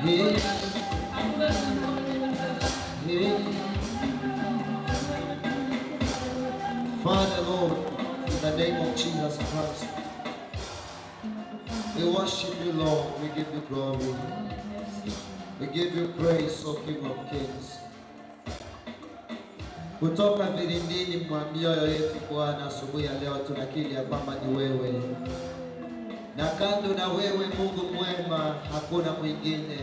Hey, hey. Father, Lord, in the name of Jesus Christ, we worship you, Lord. We give you glory. We give you praise, O King of Kings. Kutoka vilindini mwa mioyo yetu Bwana, asubuhi ya leo tunakiri ya kwamba ni wewe, na kando na wewe Mungu mwema hakuna mwingine.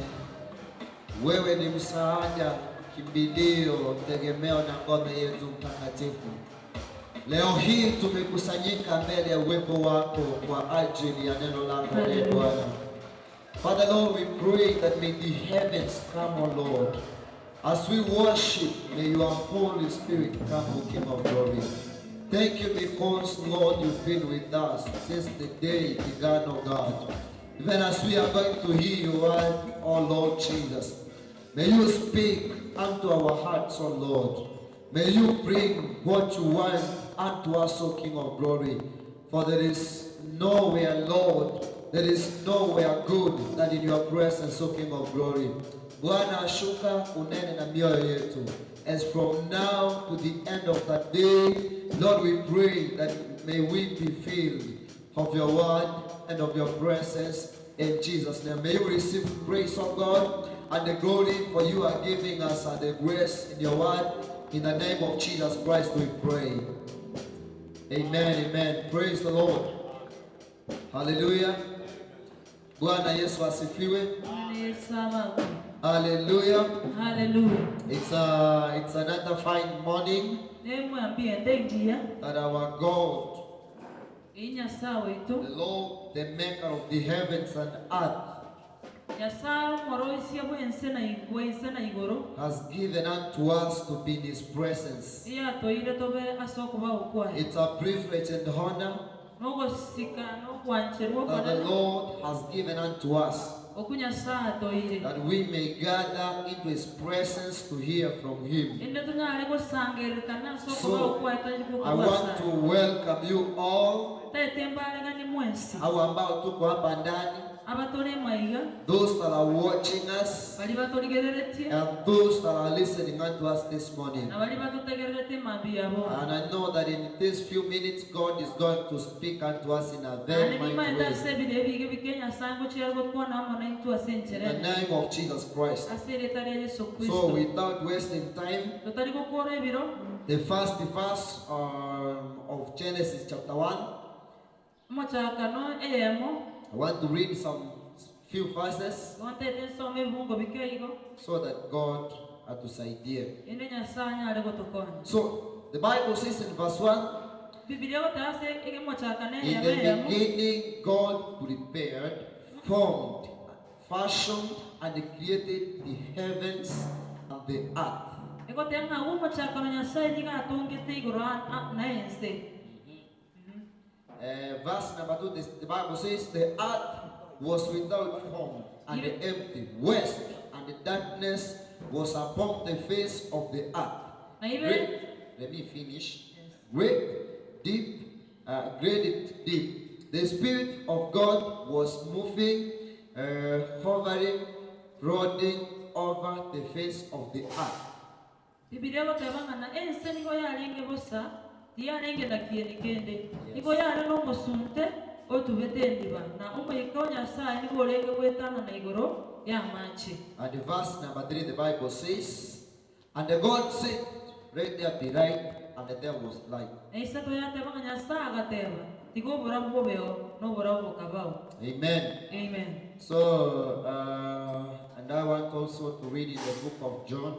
Wewe ni msaada, kimbilio, tegemeo na ngome yetu mtakatifu. Leo hii tumekusanyika mbele ya uwepo wako kwa ajili ya neno lako Bwana. Father Lord, we pray that may the heavens come, O Lord. As we worship, may your Holy Spirit come, O King of Glory. Thank you because, Lord, you've been with us since the day began, O God. Even as we are going to hear your word, O Lord Jesus, may you speak unto our hearts, O Lord. May you bring what you want unto us, O King of Glory. For there is nowhere, Lord, there is nowhere good than in your presence, O King of Glory. Bwana shuka unene na mioyo yetu. As from now to the end of that day, Lord, we pray that may we be filled of your word and of your presence in Jesus' name. May you receive grace of God and the glory, for you are giving us the grace in your word. In the name of Jesus Christ we pray. Amen, amen. Praise the Lord. Hallelujah. Bwana Yesu asifiwe. Hallelujah. Hallelujah. It's another fine morning that our God, the Lord, the maker of the heavens and earth, has given unto us to be in his presence. It's a privilege and honor that the Lord has given unto us, that we may gather into his presence to hear from him. So I want to welcome you all. Those that are watching us and those that are listening unto us this morning. And I know that in these few minutes God is going to speak unto us in a very mighty way. In the name of Jesus Christ. So without wasting time, the first verse of Genesis chapter 1, I want to read some few verses so that God atusaidie. So the Bible says in verse 1, in the beginning God prepared, formed, fashioned, and created the heavens and the earth. Verse number 2, the Bible says the earth was without form and empty, waste, and the darkness was upon the face of the earth. Let me finish. Great deep. The Spirit of God was moving, hovering, brooding over the face of the earth. Yes. And verse number 3, the Bible says, and the God said, let there be light, and there was light. Amen. Amen. So, and I want also to read in the book of John,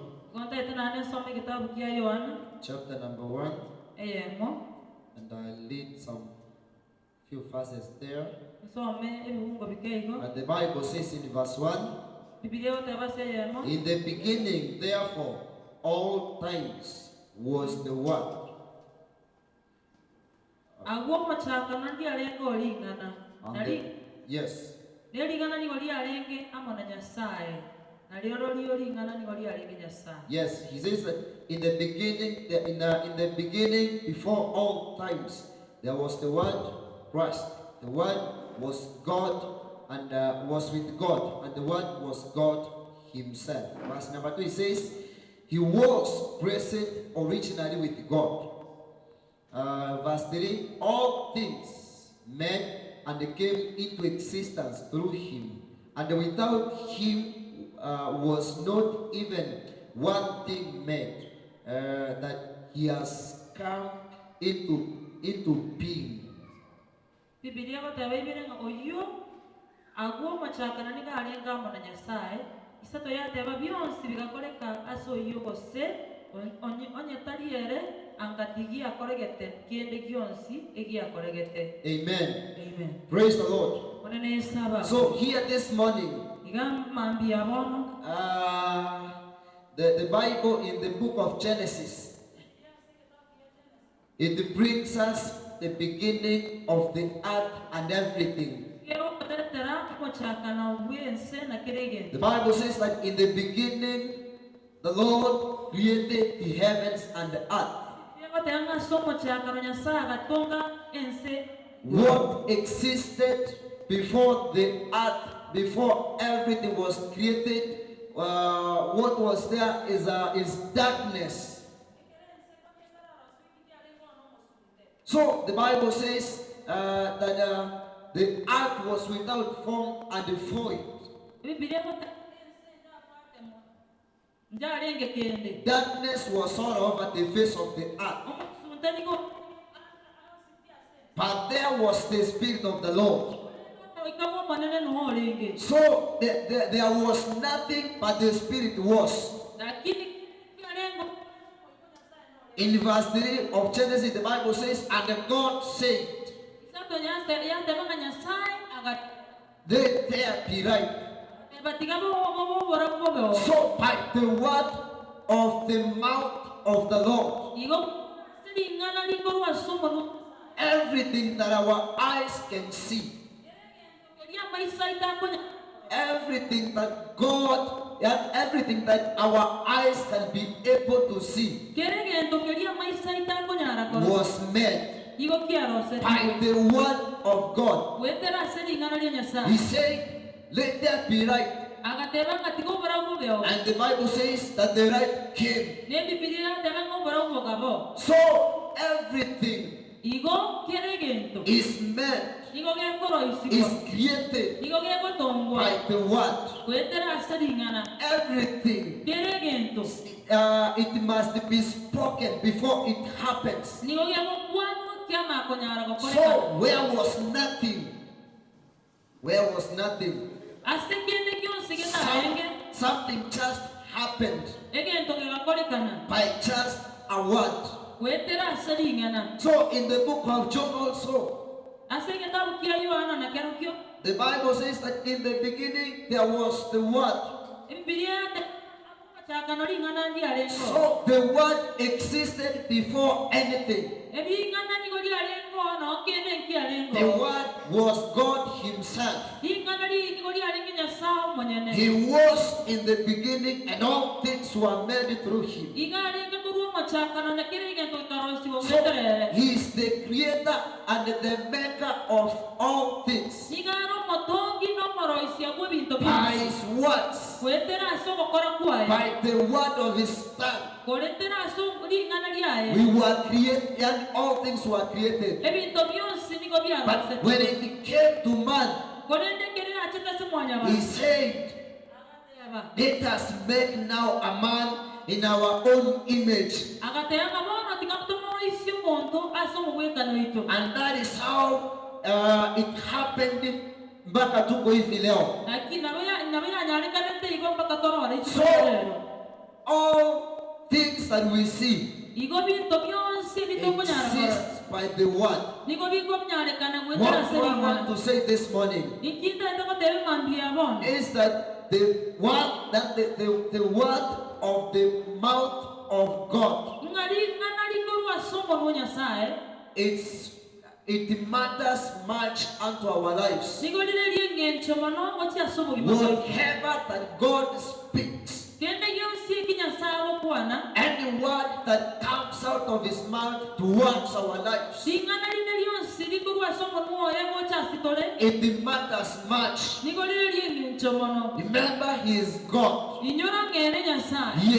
chapter number 1, and I'll read some few verses there. And the Bible says in verse 1, in the beginning, therefore, all times was the Word. Yes. Yes, he says that in the beginning, before all times, there was the Word, Christ. The Word was God, and was with God, and the Word was God Himself. Verse number 2, it says, He was present originally with God. Verse 3, all things made and came into existence through Him, and without Him was not even one thing made that He has come into being. Biblia batebibire nga oyo agwo machakana niga alenga mona nyasaye isato yateba byonsi bigakoreka aso oyo gose onye taliere angatigia koregete kende gyonsi egia koregete. Amen. Amen. Praise the Lord. So here this morning, the Bible in the book of Genesis, it brings us the beginning of the earth and everything. The Bible says that in the beginning, the Lord created the heavens and the earth. What existed before the earth, before everything was created, what was there is darkness. So the Bible says that the earth was without form and void. Darkness was all over the face of the earth. But there was the Spirit of the Lord. So there was nothing but the Spirit was. In verse 3 of Genesis, the Bible says, and God said, let there be light. So by the word of the mouth of the Lord, everything that our eyes can see, everything that God, and everything that our eyes can be able to see, was made by the word of God. He said, let there be light. And the Bible says that the light came. So everything is made, is created by the word. Everything, it must be spoken before it happens. So where was nothing? Where was nothing? Something just happened by just a word. So in the book of John also, the Bible says that in the beginning there was the Word. So the Word existed before anything. The Word was God Himself. He was in the beginning, and all things were made through Him. So He is the creator and the maker of all things. By His words, by the word of His tongue, we were created, and all things were created. But when it came to man, He said, let us make now a man in our own image. And that is how it happened mpaka tuko hivi leo. So all things that we see exist by the word. What I want to say this morning is that the word of the mouth of God, it matters much unto our lives. Whatever that God speaks, any word that comes out of His mouth towards our lives, it matters much. Remember, He is God. He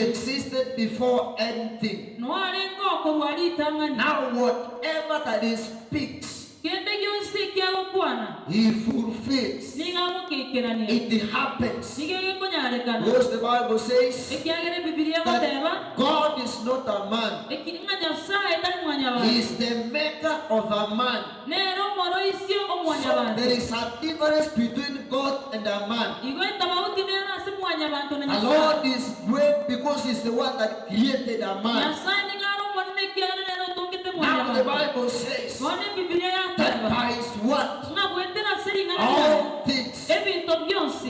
existed before anything. Now whatever that He speaks, He fulfills. It happens. Because the Bible says that God is not a man. He is the maker of a man. So there is a difference between God and a man. The Lord is great because He's the one that created a man. Now the Bible says that by His word all things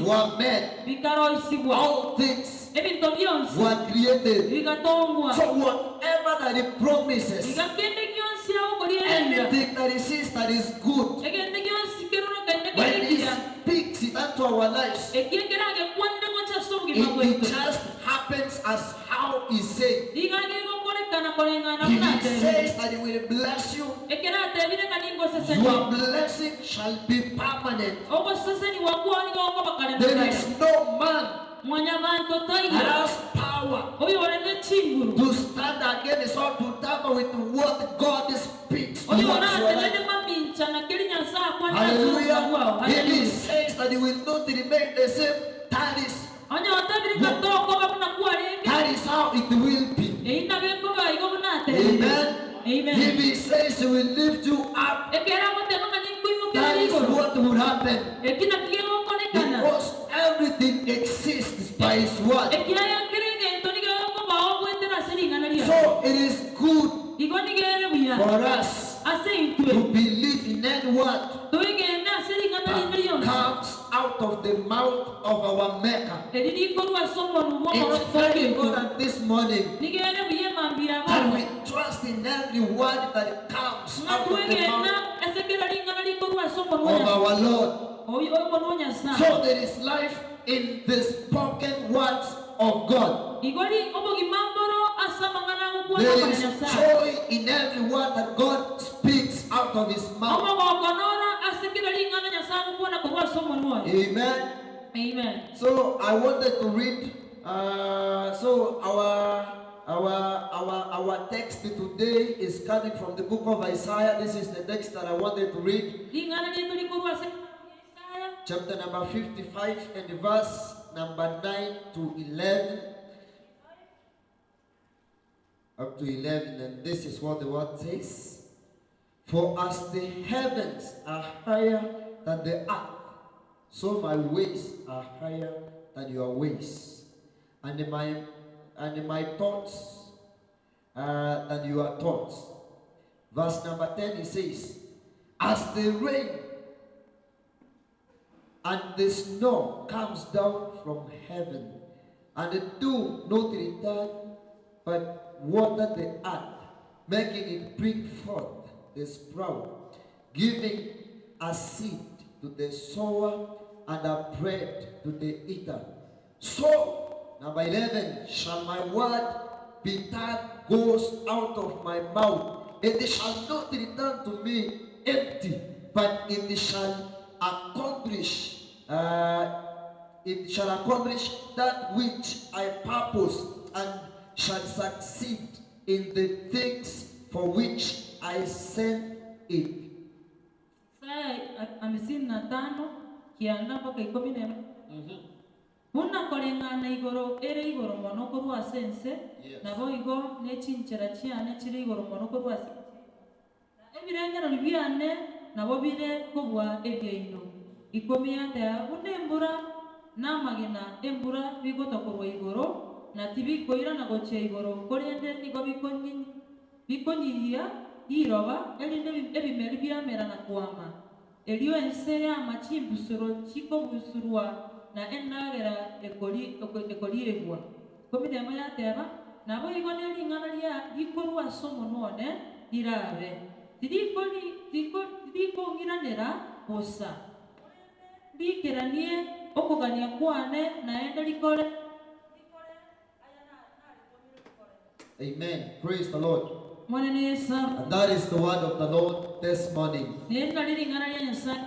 were made. All things were created. So whatever that He promises, anything that He says that is good, when He speaks it unto our lives, it just happens as how He said. He says that He will bless you. Your blessing shall be permanent. There is no man that has power to stand against or to tamper with what God speaks. Hallelujah. He says that He will not remain the same. That is how it will be. Amen. Amen. If He says He will lift you up, that is what will happen. Because everything exists by His word. So it is good for us to believe in that word that comes out of the mouth of our Maker. It's very important this morning that we trust in every word that comes out of the mouth of our Lord. So there is life in the spoken words of God. There is joy in every word that God speaks out of His mouth. Amen. Amen. So I wanted to read. So our text today is coming from the book of Isaiah. This is the text that I wanted to read. Chapter number 55 and verse number 9 to 11. Up to 11, and this is what the word says. For as the heavens are higher than the earth, so my ways are higher than your ways, and my thoughts than your thoughts. Verse number 10, it says, as the rain and the snow comes down from heaven, and the dew not return, but water the earth, making it bring forth the sprout, giving a seed to the sower and a bread to the eater. So, number 11, shall my word be that goes out of my mouth, and it shall not return to me empty, but it shall accomplish that which I purpose, and shall succeed in the things for which I sent it. Muna kolengana igoro ere igoro mono korwa sense nabo igo nechinchera chiane chiri igoro mono korwa sense ebirengero biane nabo bire kobwa ebyeino ikomia ta unembura namagina embura bigotokorwa igoro na tibikoira na goche igoro korende nigo bikonyiria iroba elinde ebimeri byamera na kwama elio ense ya machimbusoro chiko busurwa na enagera ekoliegwa komidemo yateba nabo igone lingana lya ikorwa somo none irabe tidiko ngiranera bosa bikeranie okogania kwane naenda likole. Amen. Praise the Lord. And that is the word of the Lord this morning.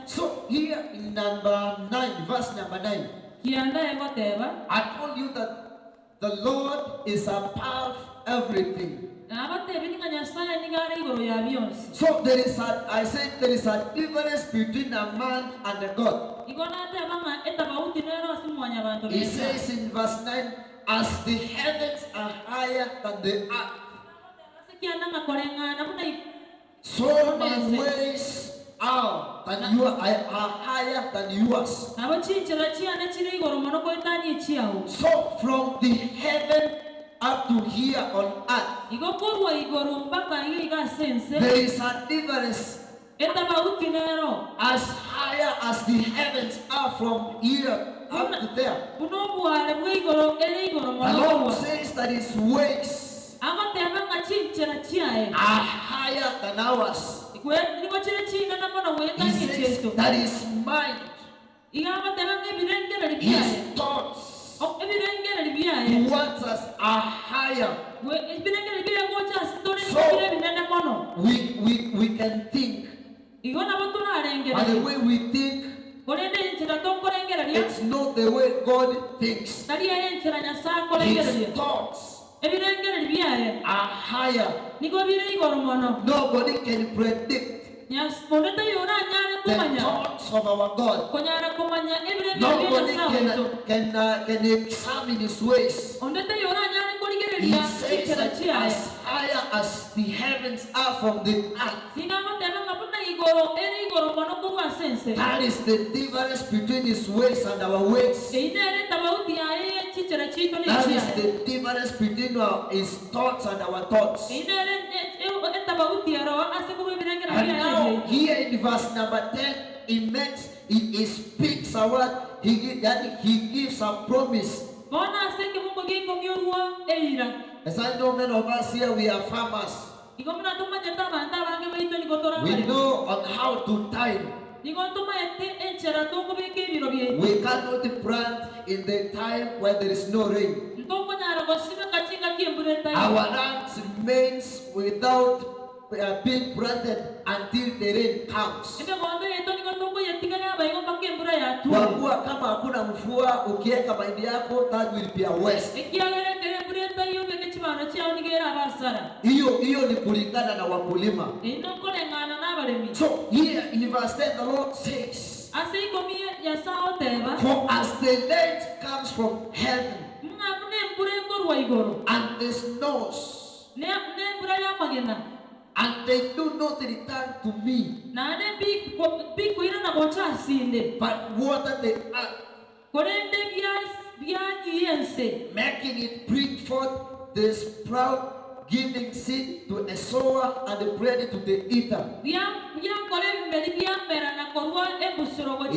So here in number 9, verse number 9, I told you that the Lord is above everything. So there is a difference between a man and a God. He says in verse 9, as the heavens are higher than the earth, so my ways are higher than yours. So from the heaven up to here on earth, there is a difference. As higher as the heavens are from here up to there, the Lord says that His ways are higher than ours. He says that His mind, His thoughts towards us are higher. So we can think. By the way we think, it's not the way God thinks. His thoughts are higher. Nobody can predict the thoughts of our God. Nobody can examine His ways. He says that as higher as the heavens are from the earth, that is the difference between His ways and our ways. That is the difference between His thoughts and our thoughts. And now here in verse number 10, He speaks a word. He gives a promise. As I know, many of us here, we are farmers. We know on how to time. We cannot plant in the time when there is no rain. Our land remains without being planted until the rain comes. Kwa kuwa kama hakuna mvua, ukiweka mahindi yako, that will be a waste. Hiyo ni kulingana na wakulima. So here in verse 10 the Lord says, for as the light comes from heaven and the snows, and they do not return to me, but water the earth, making it bring forth the sprout, giving seed to a sower and bread to the eater. He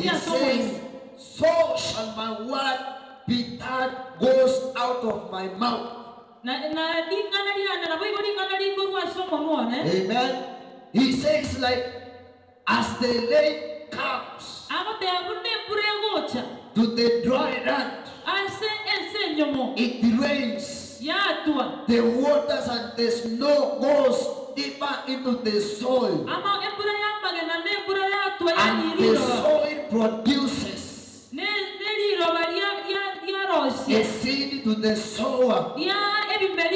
says, so shall my word be that goes out of my mouth. Amen. He says, like, as the rain comes to the dry land, it rains. The waters and the snow goes deeper into the soil, and the soil produces a seed to the sower and a bread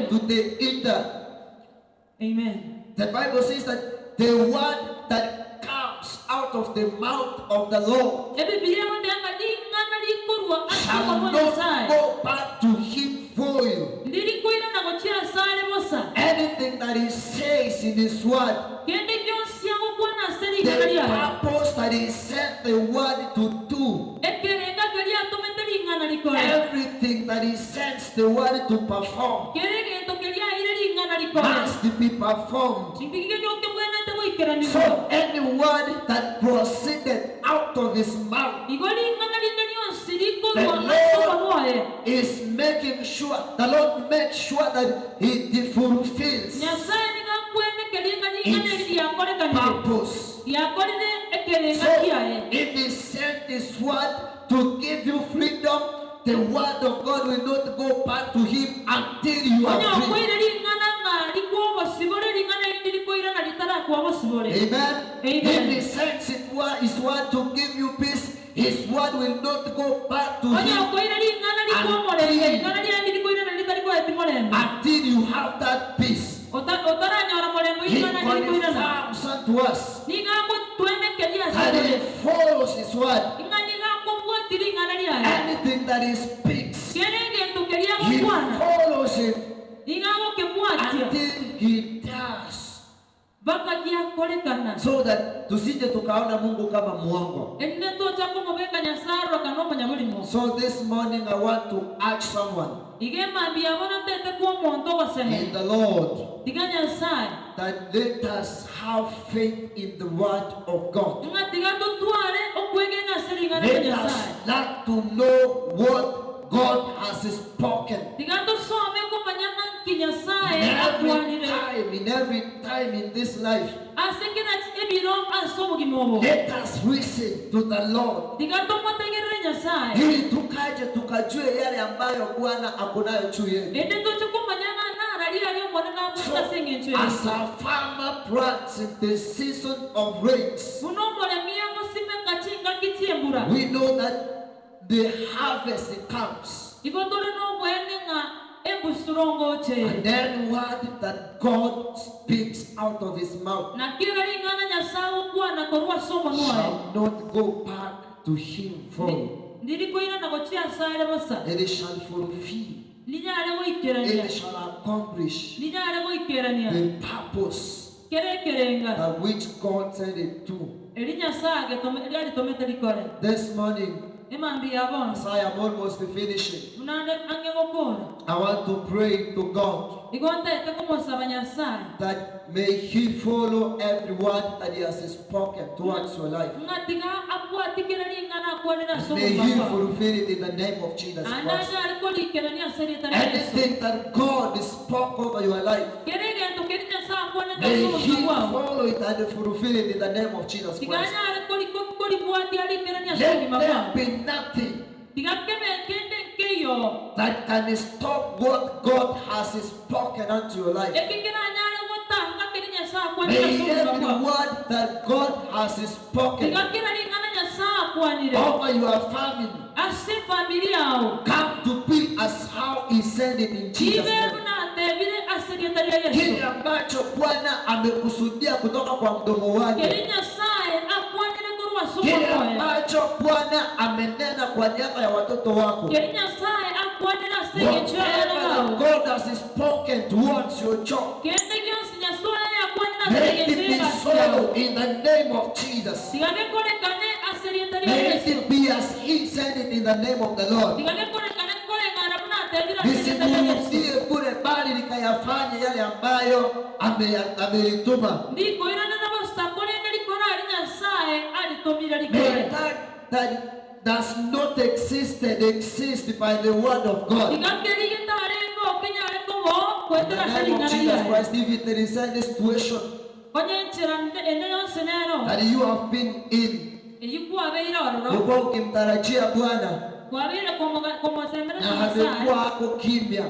to the eater. Amen. The Bible says that the word that comes out of the mouth of the Lord shall not go back to him void. Anything that He says in His word, the purpose that He sent the word to do, everything that He sends the word to perform must be performed. So any word that proceeded out of His mouth, the Lord is making sure, the Lord makes sure that He fulfills its purpose. So if He sent His word to give you freedom, the word of God will not go back to Him until you are free. Amen. Amen. If he sends his word to give you peace, his word will not go back to him until you have that peace. He confirms unto us that he follows his word. Anything that he speaks, he follows it until he does. So that tusije tukaona Mungu kama muongo. So this morning I want to ask someone in the Lord that let us have faith in the word of God. Let us like to know what God has spoken. In every time in this life, let us listen to the Lord. Ili tukaje tukajue yale ambayo Bwana akonayo juu yetu. So, as a farmer plants in the season of rains, we know that the harvest comes. And then word that God speaks out of his mouth shall not go back to him void. It shall fulfill. It shall accomplish the purpose that which God sent it to. This morning, as I am almost finishing, I want to pray to God that may he follow every word that he has spoken towards your life. May he fulfill it in the name of Jesus Christ. Anything that God spoke over your life, may he follow it and fulfill it in the name of Jesus Christ. Let there be nothing that can stop what God has spoken unto your life. May every word that God has spoken over your family come to be as how he said it in Jesus' name. Kile ambacho Bwana amekusudia kutoka kwa mdomo wake, kile ambacho Bwana amenena kwa niaba ya watoto wako, whatever God has spoken towards your job, let it be so in the name of Jesus. Let it be as he said it in the name of the Lord. Nisimuruhusie bure, bali nikayafanye yale ambayo ameituma. That does not exist by the word of God. In the name of Jesus Christ, if there is any situation that you have been in, ulikuwa ukimtarajia Bwana na amekuwa hapo kimya,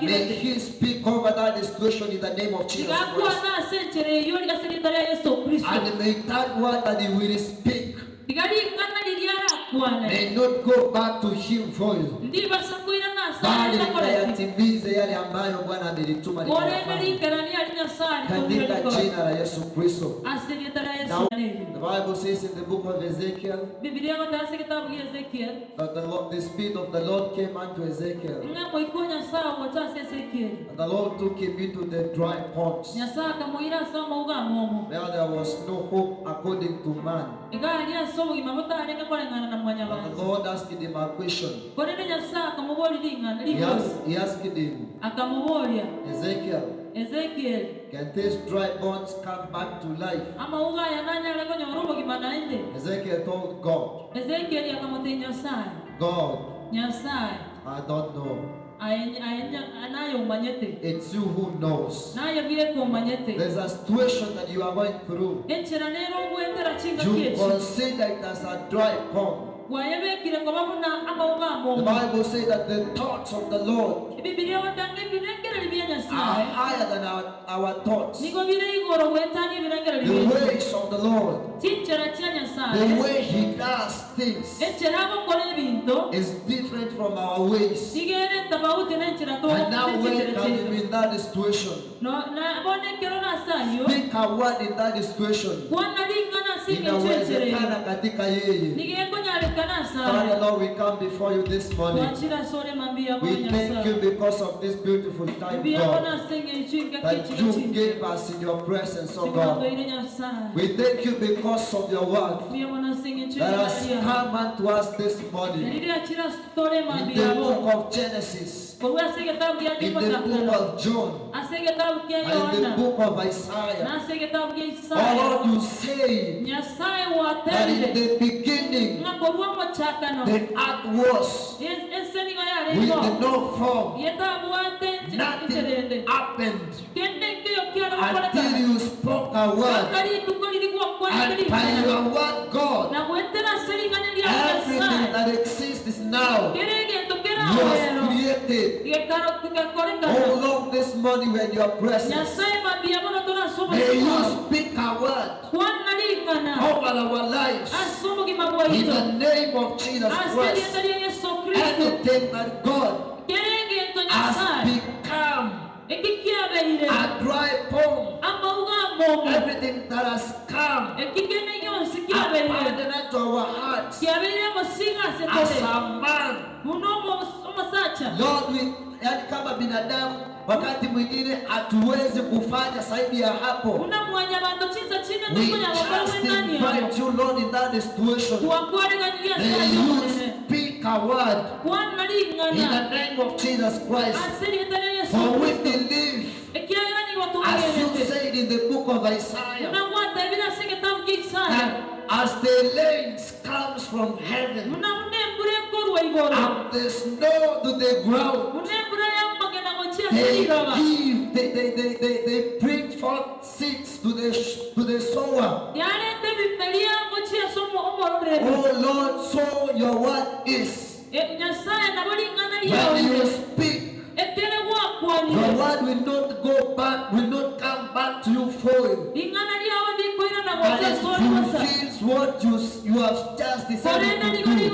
may he speak over that situation in the name of Jesus Christ. And may that word that he will speak may not go back to him void, bali likayatimize yale ambayo Bwana amelituma likafanye katika jina la Yesu Kristo. Now, the Bible says in the book of Ezekiel that the Spirit of the Lord came unto Ezekiel, and the Lord took him into the dry ponds where there was no hope according to man. And the Lord asked him a question. He asked him, Ezekiel, can these dry bones come back to life? Ezekiel told God, God, I don't know. It's you who knows. There's a situation that you are going through. You consider it as a dry pond. The Bible says that the thoughts of the Lord are higher than our thoughts. The ways of the Lord, the way He does things, is different from our ways. And now when can we in that situation? Speak a word in that situation. Inawezekana katika yeye. Father Lord, we come before you this morning. We thank you because of this beautiful time, God, that you gave us in your presence, oh God. We thank you because of your word that has come unto us this morning. In the book of Genesis, in the book of John, and in the book of Isaiah. Oh Lord, you say that in the beginning the earth was with no form. Nothing happened until you spoke a word. And by your word, God, everything that exists now was created. Oh Lord, this morning when you are present, may you speak a word over our lives in the name of Jesus Christ. Anything that God has become a dry bone, everything that has come abandoned to our hearts as a man, Lord, yani kama binadamu wakati mwingine hatuwezi kufanya zaidi ya hapo. We just invite you, Lord, in that situation. May you speak a word in the name of Jesus Christ. For we believe, as you said in the book of Isaiah, that as the rain comes from heaven and the snow to the ground, they bring forth seeds to the sower. Oh Lord, so your word is. When you speak, your word will not go back, will not come back to you void. But it fulfills what you have just decided to do.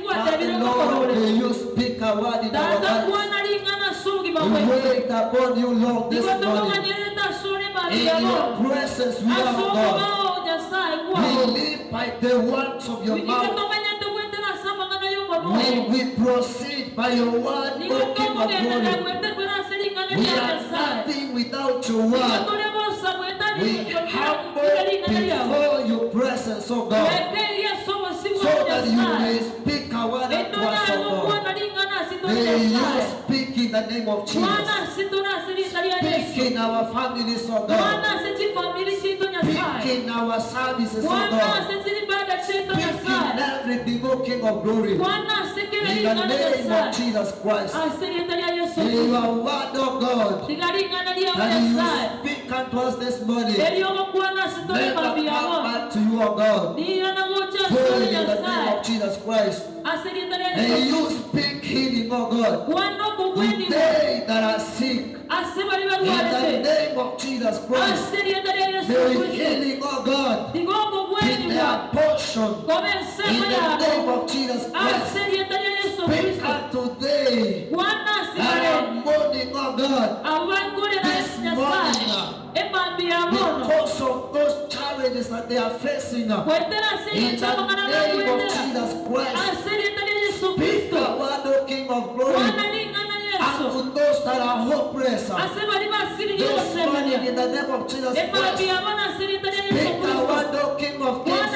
Father Lord, may you speak a word in our lives. We wait upon you, Lord, this morning. In your presence we are God. We live by the words of your mouth. We proceed by your word, O King of glory. We are nothing without your word. We humble before your presence, O God, so that you may speak a word unto us, O God. May you speak in the name of Jesus. Speak in our families, O God. Speak in our services, O God. Speak in everything, O King of glory. In the name of Jesus Christ. May your word, O God, that you speak unto us this morning, never come back to you, O God. Pray in the name of Jesus Christ. May you speak healing, O God, with they that are sick. In the name of Jesus Christ. May healing, O God, be their portion. In the name of Jesus Christ. Speak unto they that are mourning, O God, this morning, because of those challenges that they are facing. In the name of Jesus Christ. Speak the word, O King of glory, unto those that are hopeless. This morning, in the name of Jesus Christ. Speak the word, O King of kings,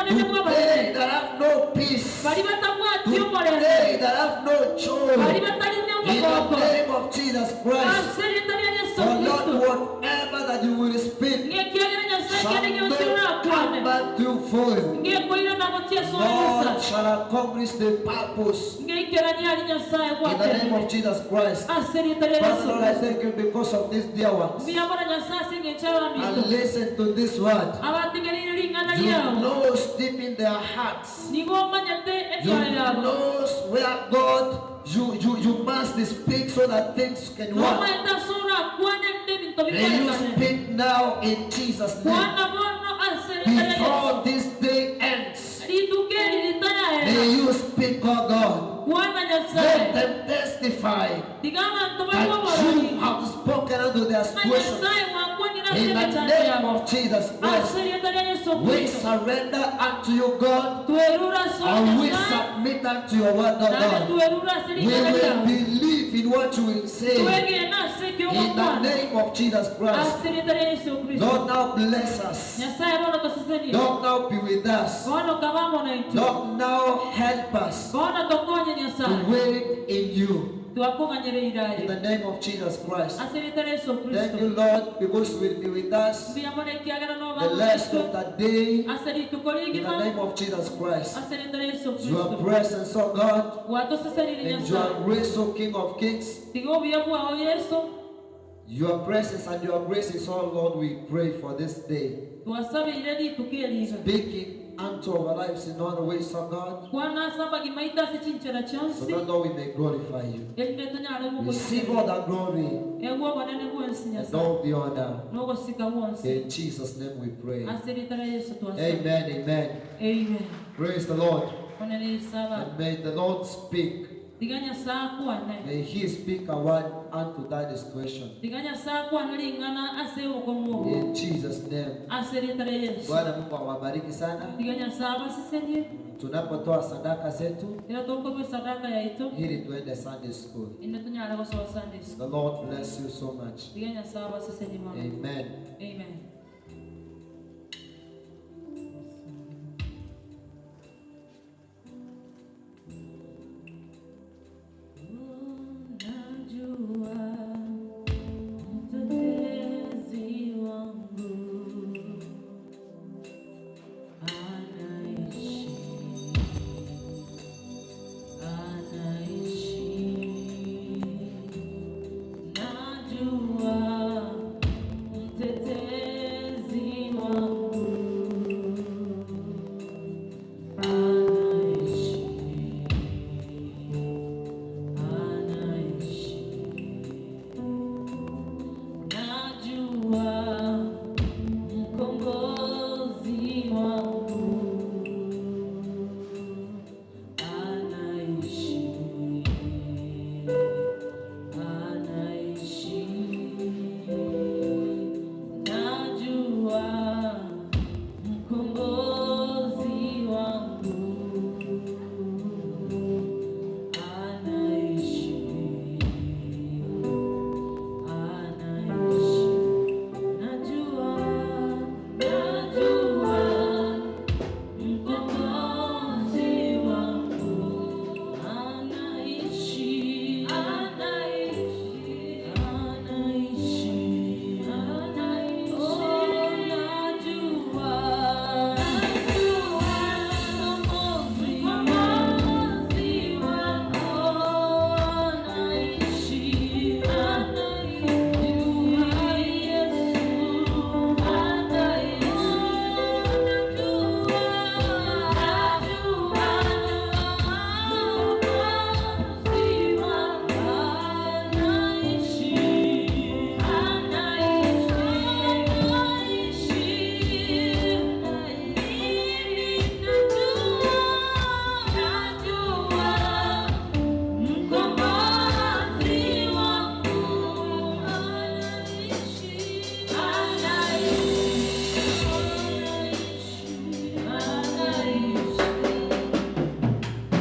to they that have no peace, to they that have no joy. In the name of Jesus Christ. For Lord, whatever that you will speak shall not come back to you void. In Lord shall accomplish the purpose in the name of Jesus Christ. Father Lord, I thank you because of these dear ones. And listen to this word. You know deep in their hearts. You know where God you must speak so that things can work. May you speak now in Jesus' name. Before this day ends, may you speak, oh God. Let them testify that you have spoken unto their situations. In the name of Jesus Christ, we surrender unto you, God, and we submit unto your word, oh God. We will believe in what you will say. In the name of Jesus Christ. Lord, now bless us. Lord, now be with us. Lord, now help us to wait in you. In the name of Jesus Christ. Thank you, Lord, because you will be with us the rest of the day. In the name of Jesus Christ. Your presence, oh God, and your grace, O King of Kings. Your presence and your grace is all, Lord, we pray for this day. Speaking unto our lives in all ways, oh God. So that, Lord, we may glorify you. Receive all the glory and all the honor. In Jesus' name we pray. Amen, amen. Amen. Praise the Lord. And may the Lord speak. May He speak a word unto that situation. In Jesus' name. Bwana Mungu awabariki sana. Tunapotoa sadaka zetu ili tuende Sunday school. The Lord bless you so much. Amen. Amen.